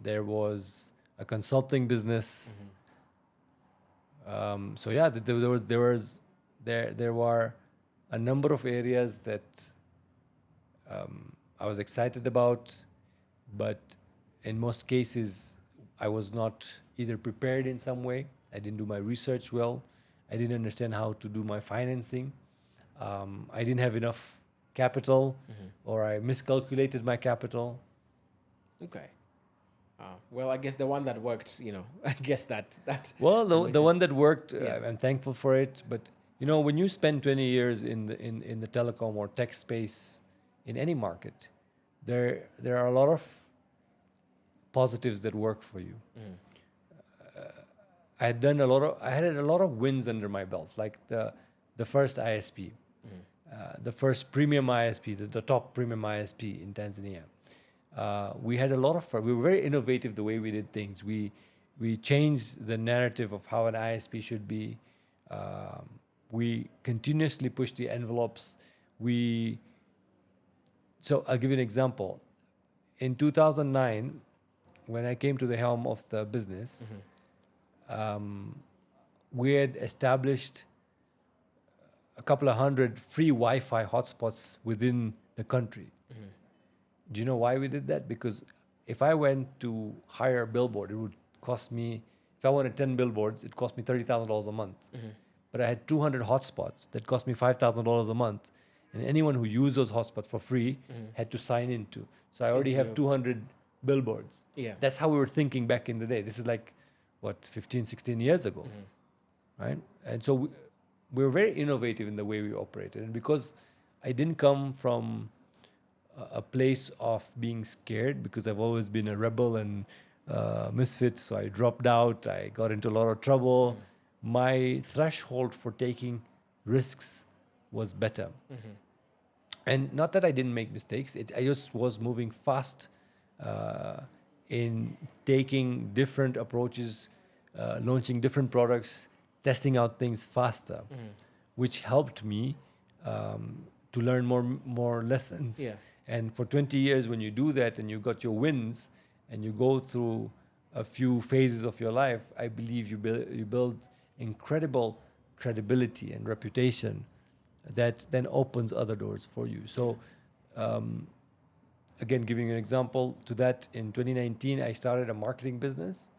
There was a consulting business. So yeah, there were a number of areas that I was excited about, but in most cases, I was not either prepared in some way. I didn't do my research well. I didn't understand how to do my financing. I didn't have enough capital, or I miscalculated my capital.
Okay. Well, I guess the one that worked, I guess that.
Well, the one that worked,
Yeah.
I'm thankful for it. But when you spend 20 years in the telecom or tech space in any market, there are a lot of positives that work for you. I had a lot of wins under my belt, like the first ISP, the first premium ISP, the top premium ISP in Tanzania. We had a lot of fun. We were very innovative the way we did things. We changed the narrative of how an ISP should be. We continuously pushed the envelopes. So I'll give you an example. In 2009, when I came to the helm of the business, we had established a couple of hundred free Wi-Fi hotspots within the country. Do you know why we did that? Because if I went to hire a billboard, it would cost me, if I wanted 10 billboards, it cost me $30,000 a month. But I had 200 hotspots that cost me $5,000 a month. And anyone who used those hotspots for free had to sign into. So I already have 200 billboards.
Yeah.
That's how we were thinking back in the day. This is like, 15, 16 years ago, right? And so we were very innovative in the way we operated. And because I didn't come from a place of being scared, because I've always been a rebel and misfit, so I dropped out, I got into a lot of trouble. My threshold for taking risks was better. And not that I didn't make mistakes, I just was moving fast in taking different approaches, launching different products, testing out things faster, which helped me to learn more lessons.
Yeah.
And for 20 years, when you do that and you got your wins and you go through a few phases of your life, I believe you build incredible credibility and reputation that then opens other doors for you. So again, giving you an example to that, in 2019, I started a marketing business,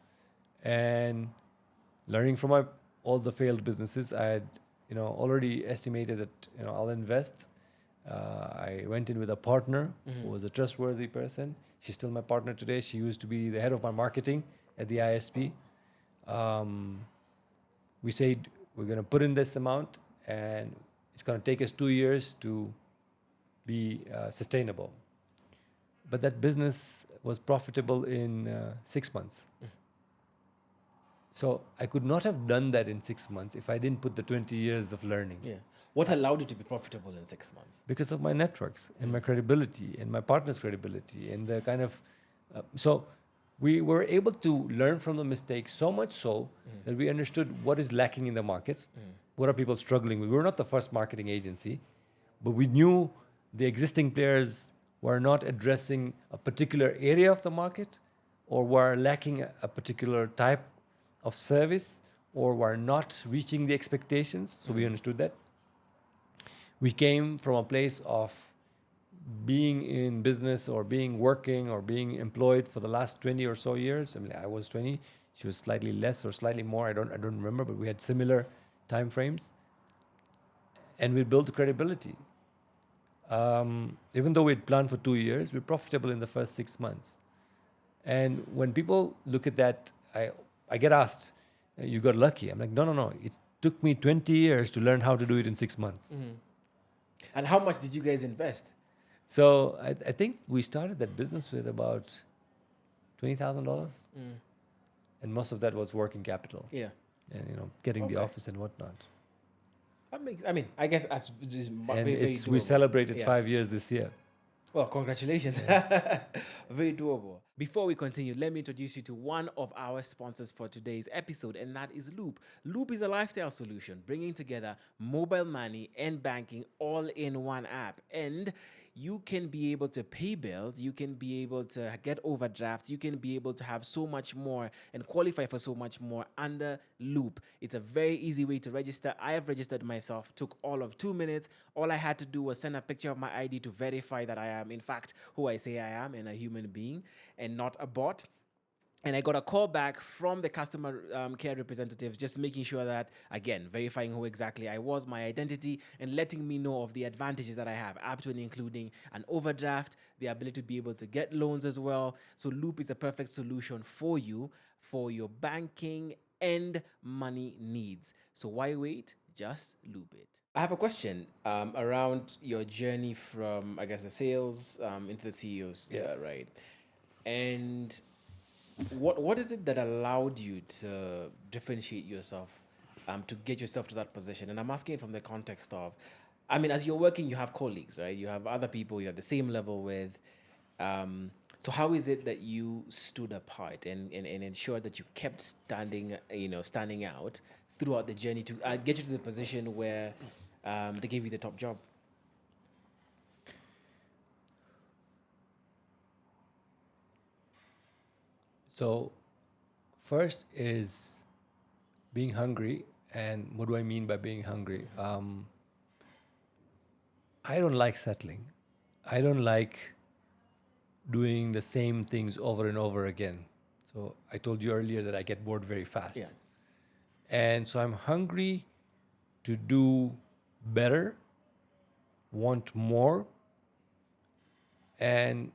and learning from all the failed businesses, I had already estimated that I'll invest. I went in with a partner who was a trustworthy person. She's still my partner today. She used to be the head of my marketing at the ISP. We said we're going to put in this amount, and it's going to take us 2 years to be sustainable. But that business was profitable in 6 months. So I could not have done that in 6 months if I didn't put the 20 years of learning.
Yeah. What allowed you to be profitable in 6 months?
Because of my networks and my credibility and my partner's credibility and the kind of... so we were able to learn from the mistakes, so much so that we understood what is lacking in the market, what are people struggling with. We were not the first marketing agency, but we knew the existing players were not addressing a particular area of the market, or were lacking a particular type of service, or were not reaching the expectations. So we understood that. We came from a place of being in business or being working or being employed for the last 20 or so years. I mean, I was 20, she was slightly less or slightly more. I don't remember, but we had similar time frames, and we built credibility. Even though we'd planned for 2 years, we're profitable in the first 6 months. And when people look at that, I get asked, "You got lucky." I'm like, no. It took me 20 years to learn how to do it in 6 months.
And how much did you guys invest?
So I think we started that business with about $20,000, and most of that was working capital
Yeah.
and getting the
Okay.
office and whatnot.
That makes, I mean, I guess that's just
And
very, very
we
doable.
celebrated
Yeah.
5 years this year.
Well, congratulations. Very doable. Before we continue, let me introduce you to one of our sponsors for today's episode, and that is Loop. Loop is a lifestyle solution bringing together mobile money and banking all in one app. And you can be able to pay bills, you can be able to get overdrafts, you can be able to have so much more and qualify for so much more under Loop. It's a very easy way to register. I have registered myself, took all of 2 minutes. All I had to do was send a picture of my ID to verify that I am, in fact, who I say I am and a human being and not a bot. And I got a call back from the customer care representatives, just making sure that, again, verifying who exactly I was, my identity, and letting me know of the advantages that I have, up to and including an overdraft, the ability to be able to get loans as well. So Loop is a perfect solution for you for your banking and money needs. So why wait? Just Loop it. I have a question around your journey from, I guess, the sales into the CEOs, right? And what is it that allowed you to differentiate yourself, to get yourself to that position? And I'm asking it from the context of, I mean, as you're working, you have colleagues, right? You have other people you're at the same level with. So how is it that you stood apart and ensured that you kept standing out throughout the journey to get you to the position where they gave you the top job?
So first is being hungry. And what do I mean by being hungry? I don't like settling. I don't like doing the same things over and over again. So I told you earlier that I get bored very fast.
Yeah.
And so I'm hungry to do better, want more, and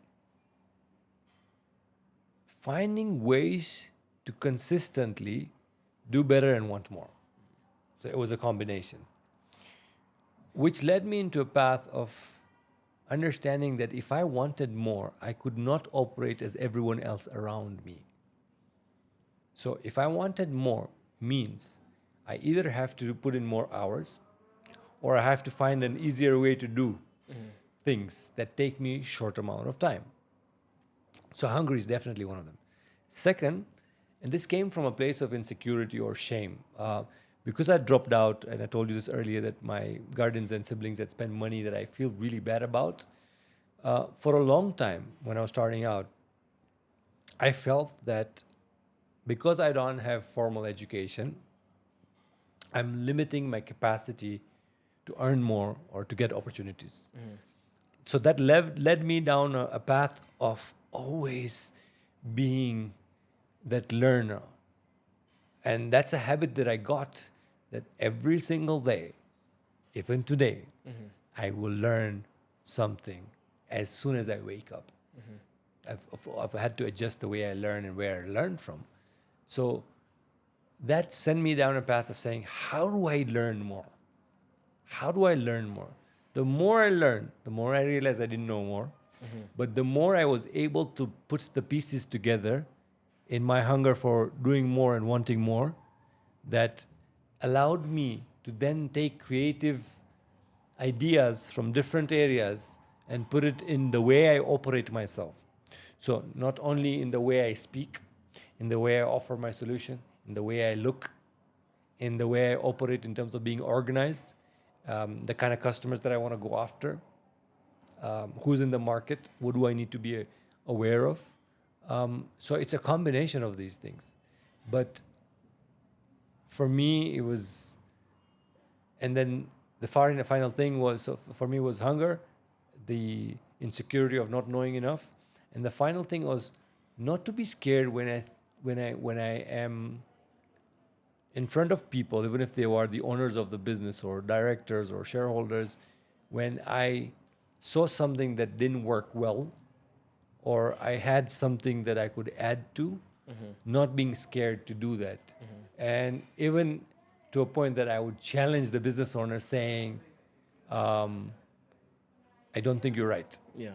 finding ways to consistently do better and want more. So it was a combination, which led me into a path of understanding that if I wanted more, I could not operate as everyone else around me. So if I wanted more, means I either have to put in more hours or I have to find an easier way to do things that take me short amount of time. So hunger is definitely one of them. Second, and this came from a place of insecurity or shame. Because I dropped out, and I told you this earlier, that my guardians and siblings had spent money that I feel really bad about. For a long time, when I was starting out, I felt that because I don't have formal education, I'm limiting my capacity to earn more or to get opportunities. So that led me down a path of always being that learner. And that's a habit that I got, that every single day, even today, I will learn something as soon as I wake up. I've had to adjust the way I learn and where I learn from. So that sent me down a path of saying, how do I learn more? How do I learn more? The more I learned, the more I realized I didn't know more. But the more I was able to put the pieces together in my hunger for doing more and wanting more, that allowed me to then take creative ideas from different areas and put it in the way I operate myself. So not only in the way I speak, in the way I offer my solution, in the way I look, in the way I operate in terms of being organized, the kind of customers that I want to go after, who's in the market, what do I need to be aware of. So it's a combination of these things. But for me, it was, and then the final thing was, so for me, was hunger, the insecurity of not knowing enough, and the final thing was not to be scared when I am in front of people, even if they are the owners of the business or directors or shareholders, when I saw something that didn't work well, or I had something that I could add to, not being scared to do that. And even to a point that I would challenge the business owner saying, I don't think you're right.
Yeah.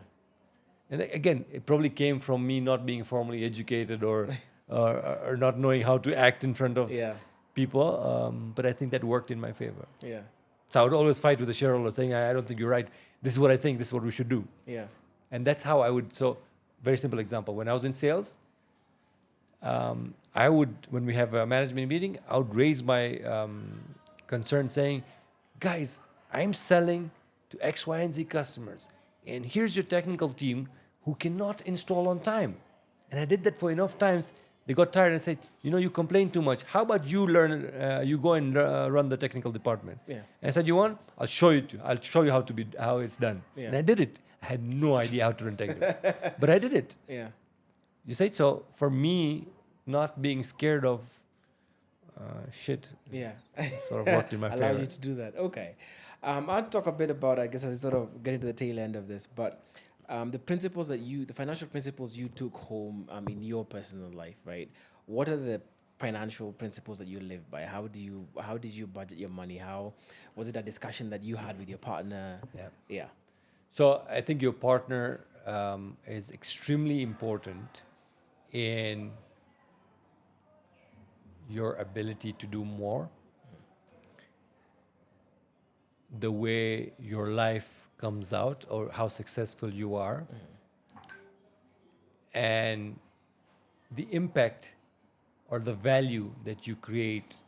And again, it probably came from me not being formally educated or not knowing how to act in front of
Yeah.
people. But I think that worked in my favor.
Yeah.
So I would always fight with the shareholder saying, I don't think you're right. This is what I think. This is what we should do.
Yeah.
And that's how I would. So very simple example. When I was in sales, I would, when we have a management meeting, I would raise my concern saying, guys, I'm selling to X, Y, and Z customers. And here's your technical team who cannot install on time. And I did that for enough times. They got tired and said, you complain too much. How about you learn, you go and run the technical department?
Yeah.
And I said, you want? I'll show you how it's done.
Yeah.
And I did it. I had no idea how to run technical, but I did it.
Yeah.
You say so. For me, not being scared of shit
Yeah.
sort of worked in my
Allow
favor.
you to do that. Okay. I'll talk a bit about, I guess, I sort of getting to the tail end of this, but the financial principles you took home in your personal life, right? What are the financial principles that you live by? How did you budget your money? How was it a discussion that you had with your partner?
Yeah.
Yeah.
So I think your partner is extremely important in your ability to do more, the way your life comes out or how successful you are, and the impact or the value that you create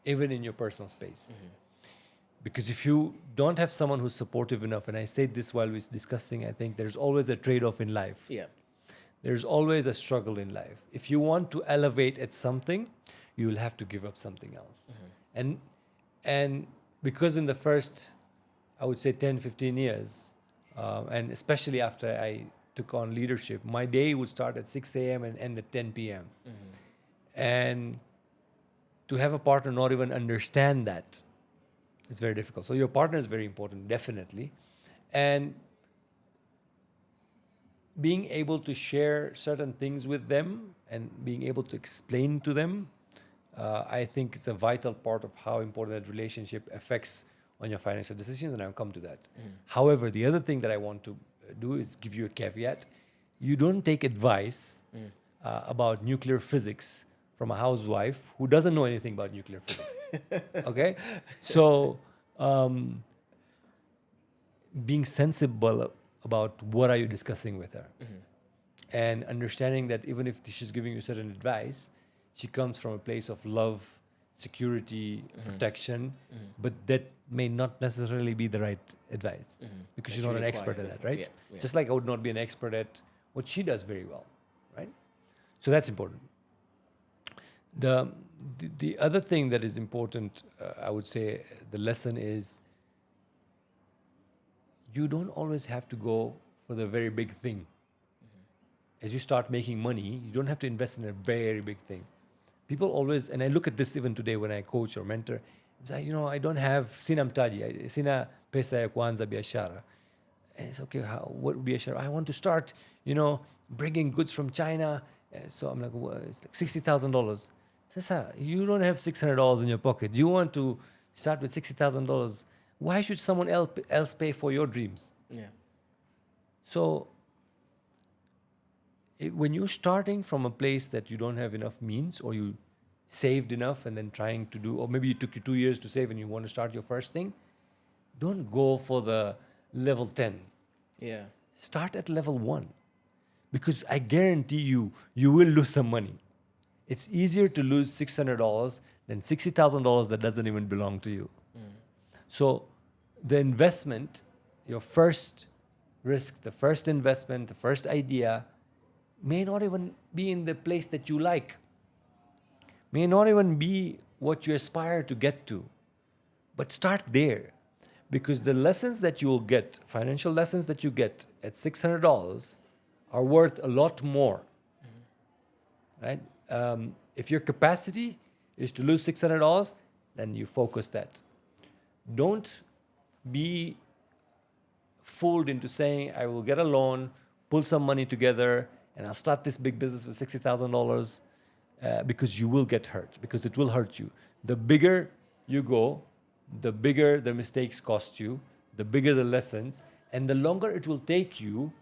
even in your personal space. Because if you don't have someone who's supportive enough, and I said this while we were discussing, I think there's always a trade-off in life.
Yeah.
There's always a struggle in life. If you want to elevate at something, you will have to give up something else. And because in the first, I would say 10, 15 years, and especially after I took on leadership, my day would start at 6 a.m. and end at 10 p.m. And to have a partner not even understand that, it's very difficult. So your partner is very important, definitely. And being able to share certain things with them and being able to explain to them, I think it's a vital part of how important that relationship affects on your financial decisions, and I'll come to that. However, the other thing that I want to do is give you a caveat. You don't take advice about nuclear physics from a housewife who doesn't know anything about nuclear physics. Okay? So, being sensible about what are you discussing with her, and understanding that even if she's giving you certain advice, she comes from a place of love, security, protection, but that may not necessarily be the right advice because she's not an expert at that, right?
Yeah, yeah.
Just like I would not be an expert at what she does very well, right? So that's important. The other thing that is important, I would say, the lesson is you don't always have to go for the very big thing. As you start making money, you don't have to invest in a very big thing. People always, and I look at this even today when I coach or mentor, it's like, I don't have, sina mtaji, sina pesa ya kuanza biashara. And it's okay, what would be biashara? I want to start, bringing goods from China. So I'm like, well, it's like $60,000. Sasa, you don't have $600 in your pocket. You want to start with $60,000. Why should someone else pay for your dreams?
Yeah.
So when you're starting from a place that you don't have enough means, or you saved enough and then trying to do, or maybe it took you 2 years to save and you want to start your first thing, don't go for the level 10.
Yeah.
Start at level 1. Because I guarantee you will lose some money. It's easier to lose $600 than $60,000 that doesn't even belong to you. So the investment, your first risk, the first investment, the first idea, may not even be in the place that you like, may not even be what you aspire to get to. But start there, because the lessons that you will get, financial lessons that you get at $600, are worth a lot more, right? If your capacity is to lose $600, then you focus that. Don't be fooled into saying, I will get a loan, pull some money together, and I'll start this big business with $60,000, because you will get hurt, because it will hurt you. The bigger you go, the bigger the mistakes cost you, the bigger the lessons, and the longer it will take you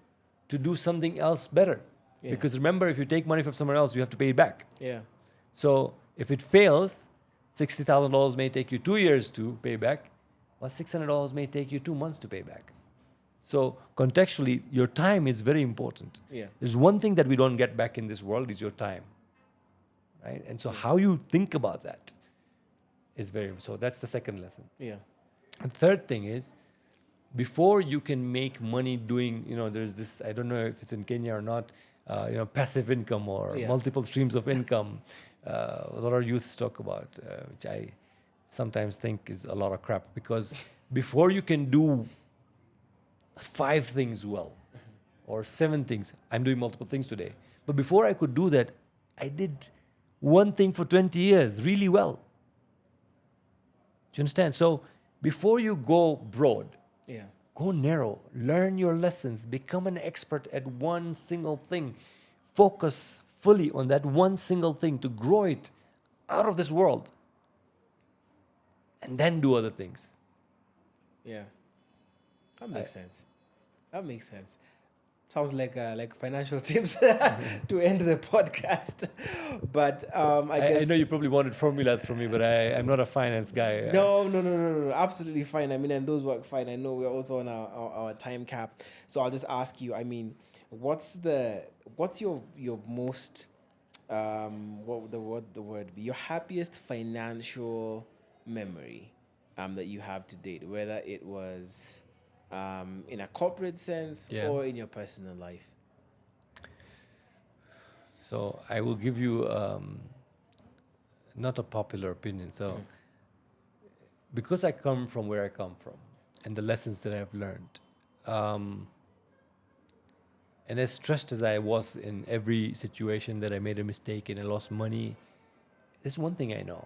to do something else better.
Yeah.
Because remember, if you take money from somewhere else, you have to pay it back.
Yeah.
So if it fails, $60,000 may take you 2 years to pay back, while $600 may take you 2 months to pay back. So contextually, your time is very important.
Yeah.
There's one thing that we don't get back in this world is your time, right? And so how you think about that is very, so that's the second lesson.
Yeah.
And third thing is, before you can make money doing, there's this, I don't know if it's in Kenya or not, passive income or multiple streams of income. A lot of youths talk about, which I sometimes think is a lot of crap, because before you can do 5 things well or 7 things, I'm doing multiple things today. But before I could do that, I did one thing for 20 years really well. Do you understand? So before you go broad, go narrow, learn your lessons, become an expert at one single thing, focus fully on that one single thing to grow it out of this world, and then do other things.
Yeah. That makes sense. That makes sense. Sounds like financial tips to end the podcast. But I guess...
I know you probably wanted formulas from me, but I'm not a finance guy.
No. Absolutely fine. I mean, and those work fine. I know we're also on our time cap. So I'll just ask you, I mean, what's your most, what would the word be? Your happiest financial memory that you have to date, whether it was... in a corporate sense or in your personal life?
So I will give you not a popular opinion. So because I come from where I come from and the lessons that I've learned, and as stressed as I was in every situation that I made a mistake and I lost money, there's one thing I know.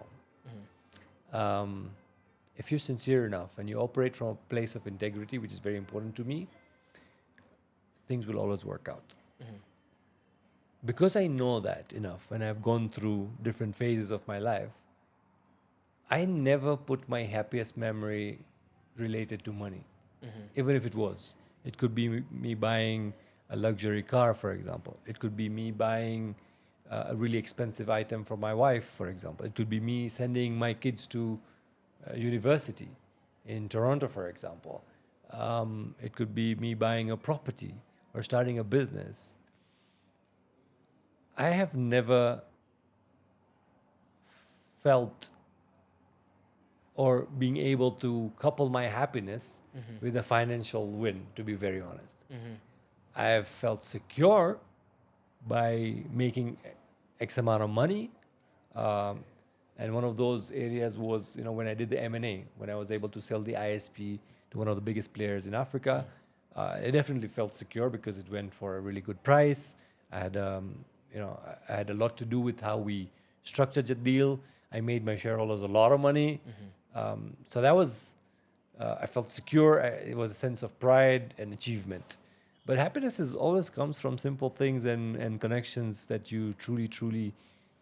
If you're sincere enough and you operate from a place of integrity, which is very important to me, things will always work out. Because I know that enough and I've gone through different phases of my life, I never put my happiest memory related to money, even if it was. It could be me buying a luxury car, for example. It could be me buying a really expensive item for my wife, for example. It could be me sending my kids to university in Toronto, for example. It could be me buying a property or starting a business. I have never felt or being able to couple my happiness with a financial win, to be very honest. I have felt secure by making X amount of money. And one of those areas was, when I did the M&A, when I was able to sell the ISP to one of the biggest players in Africa, it definitely felt secure because it went for a really good price. I had, I had a lot to do with how we structured the deal. I made my shareholders a lot of money. So that was, I felt secure. It was a sense of pride and achievement. But happiness always comes from simple things and connections that you truly, truly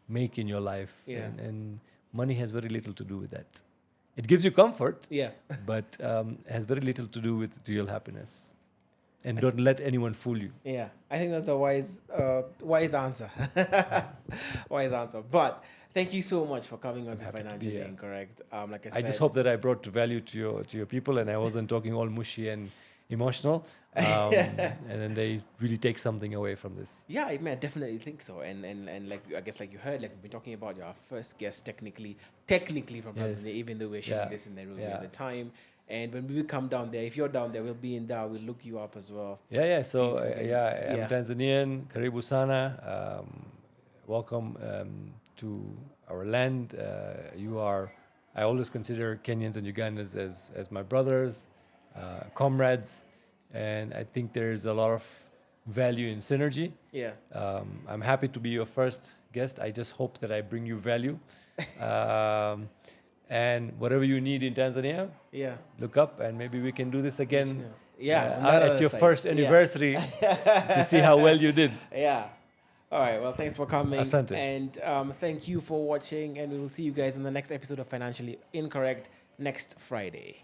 make in your life. And money has very little to do with that. It gives you comfort, but has very little to do with real happiness. And don't let anyone fool you.
Yeah, I think that's a wise answer. Wise answer. But thank you so much for coming on to Financially Incorrect. Like I said,
I just hope that I brought value to your people and I wasn't talking all mushy and emotional. And then they really take something away from this.
Yeah, I mean, I definitely think so. And like, I guess like you heard, like we've been talking about your first guest technically from Tanzania, even though we're shooting this in Nairobi at the time. And when we come down there, if you're down there, we'll be in there. We'll look you up as well.
So, I'm Tanzanian. Karibu sana. Welcome to our land. You are I always consider Kenyans and Ugandans as my brothers, comrades, and I think there's a lot of value in synergy.
Yeah.
I'm happy to be your first guest. I just hope that I bring you value. And whatever you need in Tanzania,
Yeah.
look up and maybe we can do this again.
Yeah. On that
At
other
your
side.
first
Yeah.
anniversary to see how well you did.
Yeah. All right. Well, thanks for coming.
Asante.
And thank you for watching. And we will see you guys in the next episode of Financially Incorrect next Friday.